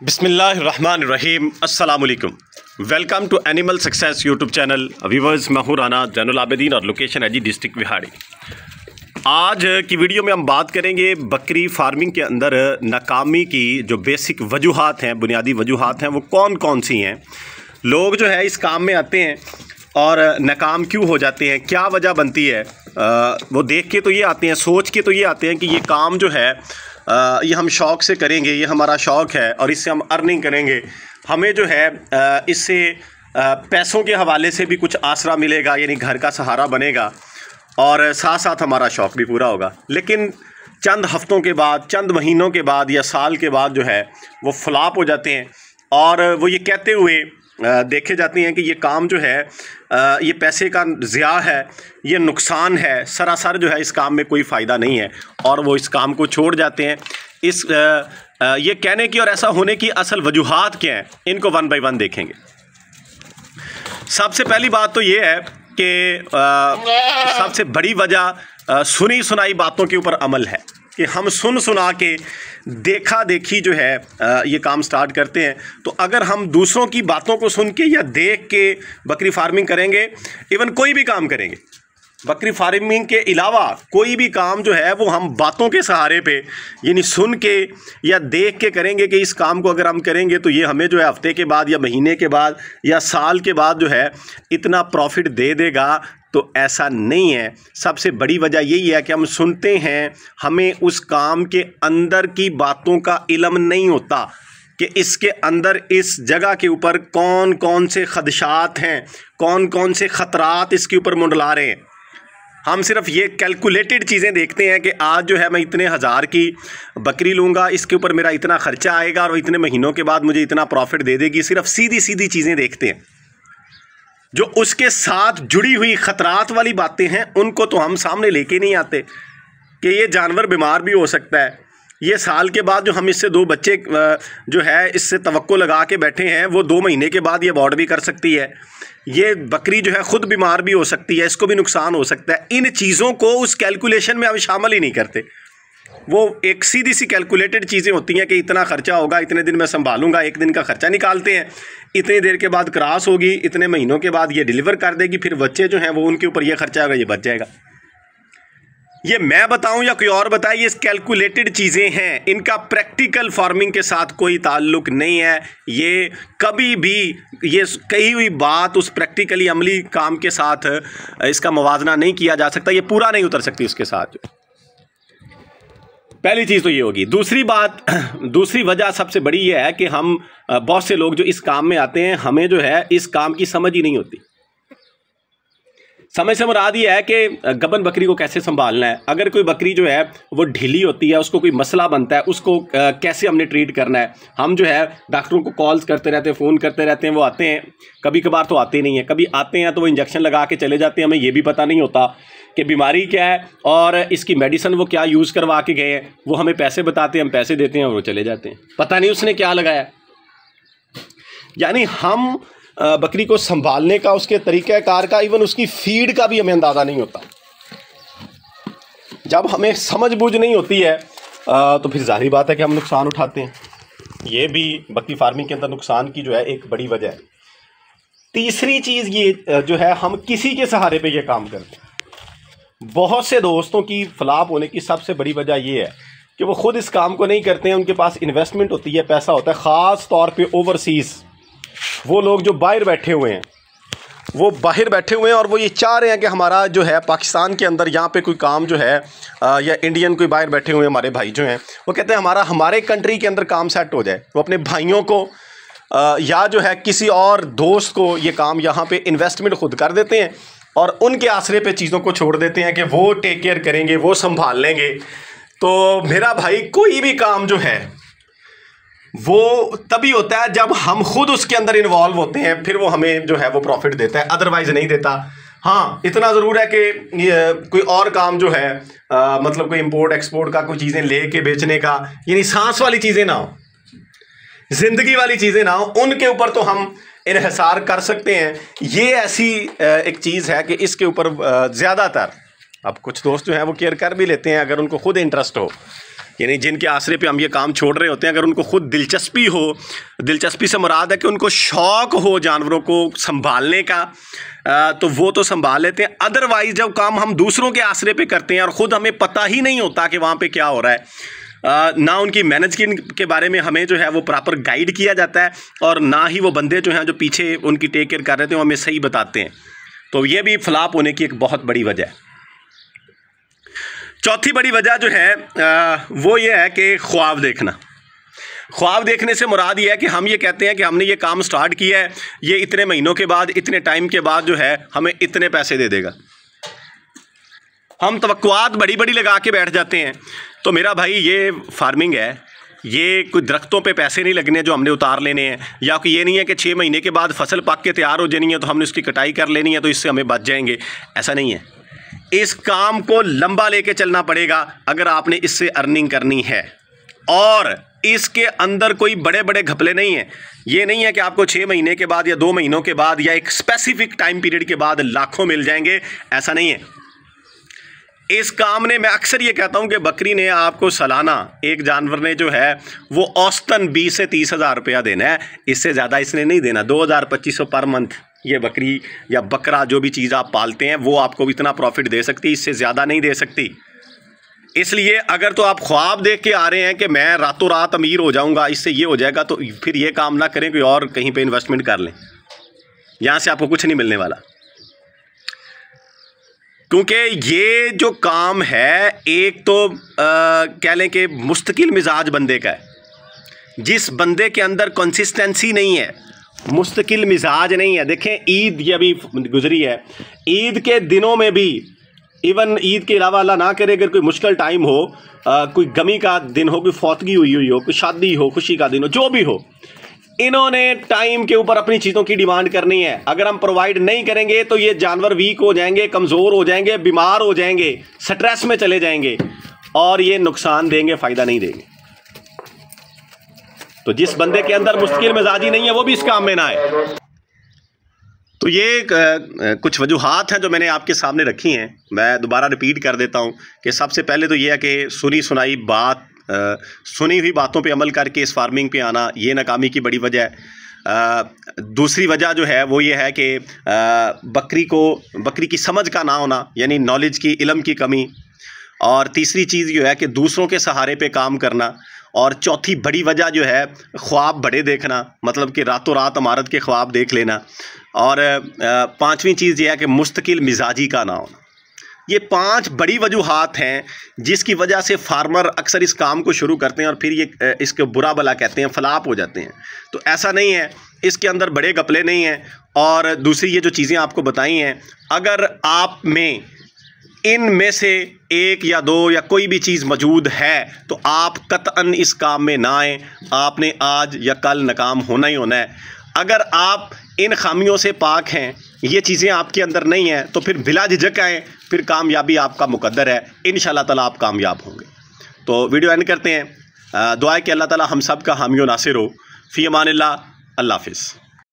बिस्मिल्लाहिर्रहमानिर्रहीम अस्सलाम वालेकुम। Welcome to animal success YouTube channel. Viewers, मैं हूं राना जैनुल आबिदीन और लोकेशन है जी डिस्ट्रिक्ट विहाड़ी। आज की वीडियो में हम बात करेंगे बकरी फार्मिंग के अंदर नाकामी की जो बेसिक वजूहात हैं, बुनियादी वजूहात हैं, वो कौन कौन सी हैं। लोग जो है इस काम में आते हैं और नाकाम क्यों हो जाते हैं, क्या वजह बनती है। वो देख के तो ये आते हैं, सोच के तो ये आते हैं कि ये काम जो है ये हम शौक़ से करेंगे, ये हमारा शौक़ है और इससे हम अर्निंग करेंगे, हमें जो है इससे पैसों के हवाले से भी कुछ आसरा मिलेगा, यानी घर का सहारा बनेगा और साथ साथ हमारा शौक़ भी पूरा होगा। लेकिन चंद हफ्तों के बाद, चंद महीनों के बाद या साल के बाद जो है वो फ्लॉप हो जाते हैं और वो ये कहते हुए देखे जाते हैं कि ये काम जो है ये पैसे का ज़िया है, ये नुकसान है, सरासर जो है इस काम में कोई फ़ायदा नहीं है और वो इस काम को छोड़ जाते हैं। इस ये कहने की और ऐसा होने की असल वजूहात क्या हैं, इनको वन बाय वन देखेंगे। सबसे पहली बात तो ये है कि सबसे बड़ी वजह सुनी सुनाई बातों के ऊपर अमल है कि हम सुन सुना के देखा देखी जो है ये काम स्टार्ट करते हैं। तो अगर हम दूसरों की बातों को सुन के या देख के बकरी फार्मिंग करेंगे, इवन कोई भी काम करेंगे, बकरी फार्मिंग के अलावा कोई भी काम जो है वो हम बातों के सहारे पे यानी सुन के या देख के करेंगे कि इस काम को अगर हम करेंगे तो ये हमें जो है हफ्ते के बाद या महीने के बाद या साल के बाद जो है इतना प्रॉफिट दे देगा, तो ऐसा नहीं है। सबसे बड़ी वजह यही है कि हम सुनते हैं, हमें उस काम के अंदर की बातों का इल्म नहीं होता कि इसके अंदर इस जगह के ऊपर कौन कौन से खदशात हैं, कौन कौन से ख़तरात इसके ऊपर मुंडला रहे हैं। हम सिर्फ ये कैलकुलेटेड चीज़ें देखते हैं कि आज जो है मैं इतने हज़ार की बकरी लूँगा, इसके ऊपर मेरा इतना ख़र्चा आएगा और इतने महीनों के बाद मुझे इतना प्रॉफिट दे देगी। सिर्फ सीधी सीधी चीज़ें देखते हैं। जो उसके साथ जुड़ी हुई ख़तरात वाली बातें हैं उनको तो हम सामने लेके नहीं आते कि ये जानवर बीमार भी हो सकता है, ये साल के बाद जो हम इससे 2 बच्चे जो है इससे तवक्को लगा के बैठे हैं वो 2 महीने के बाद ये अबॉर्ट भी कर सकती है, ये बकरी जो है ख़ुद बीमार भी हो सकती है, इसको भी नुकसान हो सकता है। इन चीज़ों को उस कैलकुलेशन में हम शामिल ही नहीं करते। वो एक सीधी सी कैलकुलेटेड चीज़ें होती हैं कि इतना खर्चा होगा, इतने दिन मैं संभालूंगा, एक दिन का खर्चा निकालते हैं, इतनी देर के बाद क्रॉस होगी, इतने महीनों के बाद ये डिलीवर कर देगी, फिर बच्चे जो हैं वो उनके ऊपर ये खर्चा होगा, ये बच जाएगा। ये मैं बताऊं या कोई और बताए, ये कैलकुलेटेड चीज़ें हैं, इनका प्रैक्टिकल फार्मिंग के साथ कोई ताल्लुक नहीं है। ये कभी भी ये कही हुई बात उस प्रैक्टिकली अमली काम के साथ इसका मुवाजना नहीं किया जा सकता, ये पूरा नहीं उतर सकती उसके साथ। पहली चीज़ तो ये होगी। दूसरी बात, दूसरी वजह सबसे बड़ी ये है कि हम बहुत से लोग जो इस काम में आते हैं, हमें जो है इस काम की समझ ही नहीं होती। समझ से मुराद ये है कि गबन बकरी को कैसे संभालना है। अगर कोई बकरी जो है वो ढीली होती है, उसको कोई मसला बनता है, उसको कैसे हमने ट्रीट करना है। हम जो है डॉक्टरों को कॉल्स करते रहते हैं, फ़ोन करते रहते हैं, वो आते हैं, कभी कभार तो आते नहीं हैं, कभी आते हैं तो वो इंजेक्शन लगा के चले जाते हैं, हमें ये भी पता नहीं होता कि बीमारी क्या है और इसकी मेडिसिन वो क्या यूज़ करवा के गए हैं। वो हमें पैसे बताते हैं, हम पैसे देते हैं और वो चले जाते हैं, पता नहीं उसने क्या लगाया। यानी हम बकरी को संभालने का, उसके तरीक़ाकार का, इवन उसकी फीड का भी हमें अंदाज़ा नहीं होता। जब हमें समझ बूझ नहीं होती है तो फिर जाहिर बात है कि हम नुकसान उठाते हैं। ये भी बकरी फार्मिंग के अंदर नुकसान की जो है एक बड़ी वजह है। तीसरी चीज़ ये जो है, हम किसी के सहारे पे ये काम करते हैं। बहुत से दोस्तों की फ्लॉप होने की सबसे बड़ी वजह ये है कि वो ख़ुद इस काम को नहीं करते हैं। उनके पास इन्वेस्टमेंट होती है, पैसा होता है, ख़ास तौर पे ओवरसीज़ वो लोग जो बाहर बैठे हुए हैं, वो बाहर बैठे हुए हैं और वो ये चाह रहे हैं कि हमारा जो है पाकिस्तान के अंदर यहाँ पे कोई काम जो है या इंडियन कोई बाहर बैठे हुए हमारे भाई जो हैं, वो कहते हैं हमारे कंट्री के अंदर काम सेट हो जाए। वो अपने भाइयों को या जो है किसी और दोस्त को ये काम यहाँ पे इन्वेस्टमेंट खुद कर देते हैं और उनके आसरे पे चीज़ों को छोड़ देते हैं कि वो टेक केयर करेंगे, वो संभाल लेंगे। तो मेरा भाई, कोई भी काम जो है वो तभी होता है जब हम खुद उसके अंदर इन्वॉल्व होते हैं, फिर वो हमें जो है वो प्रॉफिट देता है, अदरवाइज नहीं देता। हाँ, इतना ज़रूर है कि कोई और काम जो है मतलब कोई इंपोर्ट एक्सपोर्ट का, कोई चीज़ें ले के बेचने का, यानी सांस वाली चीज़ें ना हो, ज़िंदगी वाली चीज़ें ना हो, उनके ऊपर तो हम इन्हिसार कर सकते हैं। ये ऐसी एक चीज़ है कि इसके ऊपर ज़्यादातर, अब कुछ दोस्त जो हैं वो केयर कर भी लेते हैं अगर उनको खुद इंटरेस्ट हो, यानी जिनके आसरे पे हम ये काम छोड़ रहे होते हैं, अगर उनको खुद दिलचस्पी हो, दिलचस्पी से मुराद है कि उनको शौक़ हो जानवरों को संभालने का, तो वो तो संभाल लेते हैं। अदरवाइज़ जब काम हम दूसरों के आसरे पे करते हैं और ख़ुद हमें पता ही नहीं होता कि वहाँ पे क्या हो रहा है, ना उनकी मैनेजमेंट के बारे में हमें जो है वो प्रॉपर गाइड किया जाता है, और ना ही वो बंदे जो हैं जो पीछे उनकी टेक केयर कर रहे थे वो हमें सही बताते हैं। तो ये भी फ्लॉप होने की एक बहुत बड़ी वजह है। चौथी बड़ी वजह जो है वो ये है कि ख्वाब देखना। ख्वाब देखने से मुराद ये है कि हम ये कहते हैं कि हमने ये काम स्टार्ट किया है, ये इतने महीनों के बाद, इतने टाइम के बाद जो है हमें इतने पैसे दे देगा। हम तवक्कुआत बड़ी बड़ी लगा के बैठ जाते हैं। तो मेरा भाई ये फार्मिंग है, ये कोई दरख्तों पे पैसे नहीं लगने जो हमने उतार लेने हैं, या कि ये नहीं है कि 6 महीने के बाद फसल पक के तैयार हो जानी है तो हमने उसकी कटाई कर लेनी है तो इससे हमें बच जाएंगे। ऐसा नहीं है। इस काम को लंबा लेके चलना पड़ेगा अगर आपने इससे अर्निंग करनी है, और इसके अंदर कोई बड़े बड़े घपले नहीं हैं। ये नहीं है कि आपको 6 महीने के बाद या 2 महीनों के बाद या एक स्पेसिफिक टाइम पीरियड के बाद लाखों मिल जाएंगे, ऐसा नहीं है। इस काम ने, मैं अक्सर ये कहता हूँ कि बकरी ने आपको सालाना, एक जानवर ने जो है वो औसतन 20 से 30 हज़ार रुपया देना है, इससे ज़्यादा इसने नहीं देना। 2000-2500 पर मंथ ये बकरी या बकरा जो भी चीज़ आप पालते हैं वो आपको इतना प्रॉफिट दे सकती है, इससे ज़्यादा नहीं दे सकती। इसलिए अगर तो आप ख्वाब देख के आ रहे हैं कि मैं रातों रात अमीर हो जाऊंगा, इससे ये हो जाएगा, तो फिर ये काम ना करें, कोई और कहीं पे इन्वेस्टमेंट कर लें, यहाँ से आपको कुछ नहीं मिलने वाला। क्योंकि ये जो काम है एक तो कह लें कि मुस्तकिल मिजाज बंदे का है। जिस बंदे के अंदर कंसिस्टेंसी नहीं है, मुस्तकिल मिजाज नहीं है। देखें ईद ये अभी गुजरी है, ईद के दिनों में भी, इवन ईद के अलावा अल्लाह ना करे अगर कोई मुश्किल टाइम हो, कोई गमी का दिन हो, कोई फौतगी हुई हो, कोई शादी हो, खुशी का दिन हो, जो भी हो, इन्होंने टाइम के ऊपर अपनी चीज़ों की डिमांड करनी है। अगर हम प्रोवाइड नहीं करेंगे तो ये जानवर वीक हो जाएंगे, कमज़ोर हो जाएंगे, बीमार हो जाएंगे, स्ट्रेस में चले जाएंगे, और ये नुकसान देंगे, फ़ायदा नहीं देंगे। तो जिस बंदे के अंदर मुश्किल मिजाजी नहीं है वो भी इस काम में ना आए। तो ये कुछ वजूहात हैं जो मैंने आपके सामने रखी हैं। मैं दोबारा रिपीट कर देता हूँ कि सबसे पहले तो ये है कि सुनी सुनाई बात, सुनी हुई बातों पे अमल करके इस फार्मिंग पे आना, ये नाकामी की बड़ी वजह है। दूसरी वजह जो है वो ये है कि बकरी की समझ का ना होना, यानी नॉलेज की, इल्म की कमी। और तीसरी चीज़ जो है कि दूसरों के सहारे पे काम करना। और चौथी बड़ी वजह जो है ख्वाब बड़े देखना, मतलब कि रातों रात इमारत के ख्वाब देख लेना। और पांचवी चीज़ ये है कि मुस्तकिल मिजाजी का ना होना। ये 5 बड़ी वजूहात हैं जिसकी वजह से फार्मर अक्सर इस काम को शुरू करते हैं और फिर ये इसके बुरा भला कहते हैं, फ्लॉप हो जाते हैं। तो ऐसा नहीं है, इसके अंदर बड़े घपले नहीं हैं। और दूसरी ये जो चीज़ें आपको बताई हैं, अगर आप में इनमें से 1 या 2 या कोई भी चीज़ मौजूद है तो आप कतअन इस काम में ना आएँ। आपने आज या कल नाकाम होना ही होना है। अगर आप इन खामियों से पाक हैं, ये चीज़ें आपके अंदर नहीं हैं, तो फिर बिला झिझक आएँ, फिर कामयाबी आपका मुकद्दर है। इंशाअल्लाह ताला आप कामयाब होंगे। तो वीडियो एंड करते हैं। दुआ है कि अल्लाह ताला हम सब का हामी व नासिर हो। फ़ी अमानिल्लाह। अल्लाह हाफ़िज़।